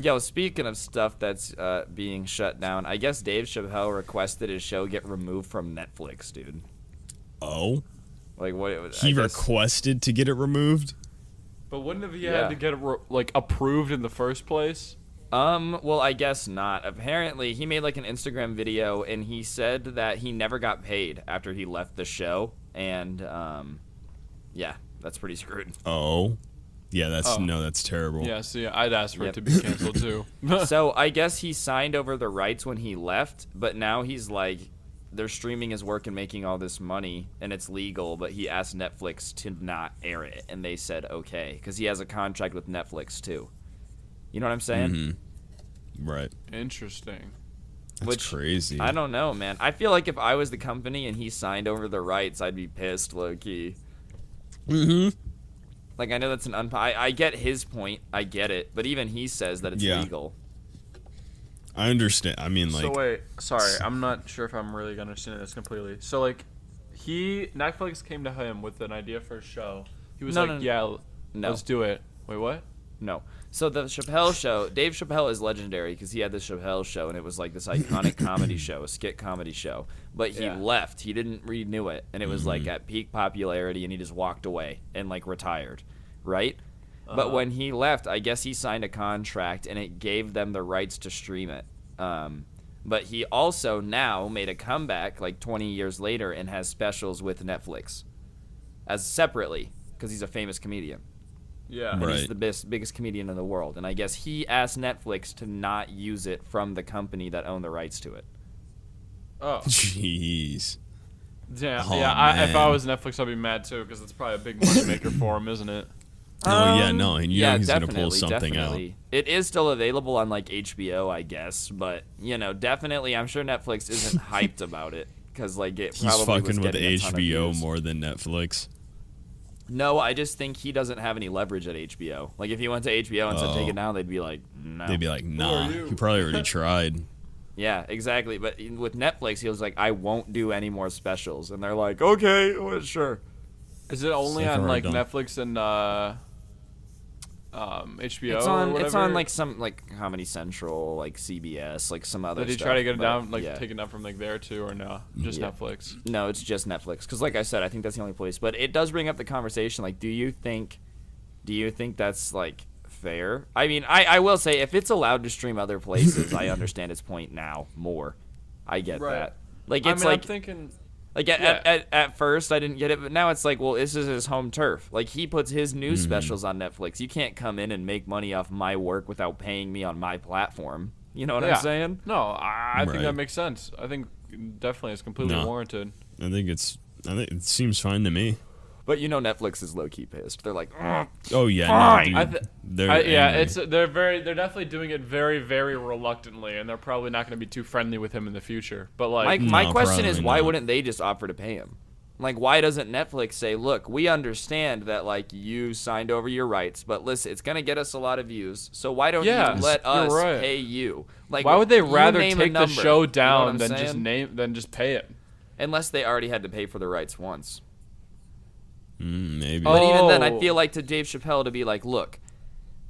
Yo, speaking of stuff that's being shut down, I guess Dave Chappelle requested his show get removed from Netflix, dude. Oh? Like what? He requested to get it removed? But wouldn't have he had to get it approved in the first place? Well, I guess not. Apparently, he made like an Instagram video, and he said that he never got paid after he left the show, and yeah, that's pretty screwed. Oh. Yeah, that's terrible. Yeah, see, I'd ask for it to be canceled too. So I guess he signed over the rights when he left, but now he's like, they're streaming his work and making all this money, and it's legal, but he asked Netflix to not air it, and they said okay, because he has a contract with Netflix too. You know what I'm saying? Mm-hmm. Right. Interesting. That's crazy. I don't know, man. I feel like if I was the company and he signed over the rights, I'd be pissed, low-key. Mm-hmm. Like, I know that's an I get his point. I get it. But even he says that it's legal. I understand. I mean, like... So, wait. Sorry. I'm not sure if I'm really understanding this completely. So, like, Netflix came to him with an idea for a show. He was let's do it. Wait, what? No. So, the Chappelle show, Dave Chappelle is legendary because he had the Chappelle show, and it was like this iconic comedy show, a skit comedy show. But he left. He didn't renew it. And it was like at peak popularity, and he just walked away and like retired. Right? But when he left, I guess he signed a contract, and it gave them the rights to stream it. But he also now made a comeback like 20 years later and has specials with Netflix as separately because he's a famous comedian. Yeah. And he's the biggest comedian in the world. And I guess he asked Netflix to not use it from the company that owned the rights to it. Oh. Jeez. Yeah, man. If I was Netflix, I'd be mad too, because it's probably a big moneymaker for him, isn't it? And he's gonna pull something out. It is still available on like HBO, I guess, but definitely, I'm sure Netflix isn't hyped about it because like he's fucking with HBO more than Netflix. No, I just think he doesn't have any leverage at HBO. Like if he went to HBO and said take it down, they'd be like, no. They'd be like, nah. He probably already tried. Yeah, exactly. But with Netflix, he was like, I won't do any more specials, and they're like, okay, well, sure. Is it only on like Netflix and HBO? It's on like some like Comedy Central, like CBS, like some other. Did he stuff, try to get it down, take it down from like there too, or no? Just Netflix? No, it's just Netflix. Because like I said, I think that's the only place. But it does bring up the conversation. Like, do you think that's like fair? I mean, I will say if it's allowed to stream other places, I understand its point now more. I get that. Like it's I'm thinking. Like at first I didn't get it, but now it's like, well, this is his home turf. Like he puts his news specials on Netflix. You can't come in and make money off my work without paying me on my platform. You know what I'm saying? No, I think that makes sense. I think definitely it's completely warranted. I think it seems fine to me. But Netflix is low key pissed. They're like, oh yeah, fine. No, dude, they're definitely doing it very, very reluctantly, and they're probably not going to be too friendly with him in the future. But like, my question is, why wouldn't they just offer to pay him? Like, why doesn't Netflix say, look, we understand that like you signed over your rights, but listen, it's going to get us a lot of views, so why don't you let us pay you? Like, why would they rather take the show down than just pay it? Unless they already had to pay for the rights once. Maybe. But even then, I feel like to Dave Chappelle to be like, look,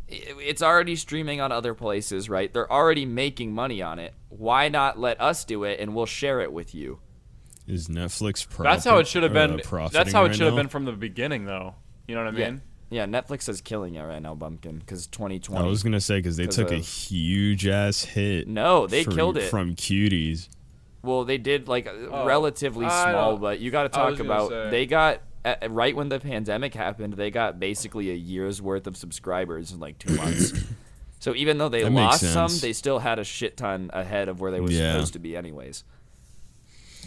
it's already streaming on other places, right? They're already making money on it. Why not let us do it and we'll share it with you? Is Netflix That's how it should have been. That's how it should have been from the beginning, though. You know what I mean? Yeah, Netflix is killing it right now, Bumpkin, because 2020. I was gonna say because they took a huge ass hit. No, they killed it from cuties. Well, they did like relatively small, but you got to talk about they got. Right when the pandemic happened, they got basically a year's worth of subscribers in like 2 months. So even though they lost some, they still had a shit ton ahead of where they were supposed to be anyways.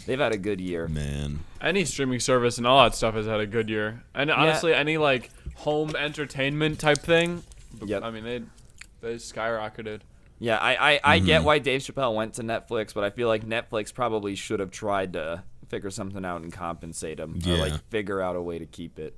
They've had a good year. Man. Any streaming service and all that stuff has had a good year. And honestly, any like home entertainment type thing, I mean, they skyrocketed. Yeah, I get why Dave Chappelle went to Netflix, but I feel like Netflix probably should have tried to figure something out and compensate him, or like figure out a way to keep it.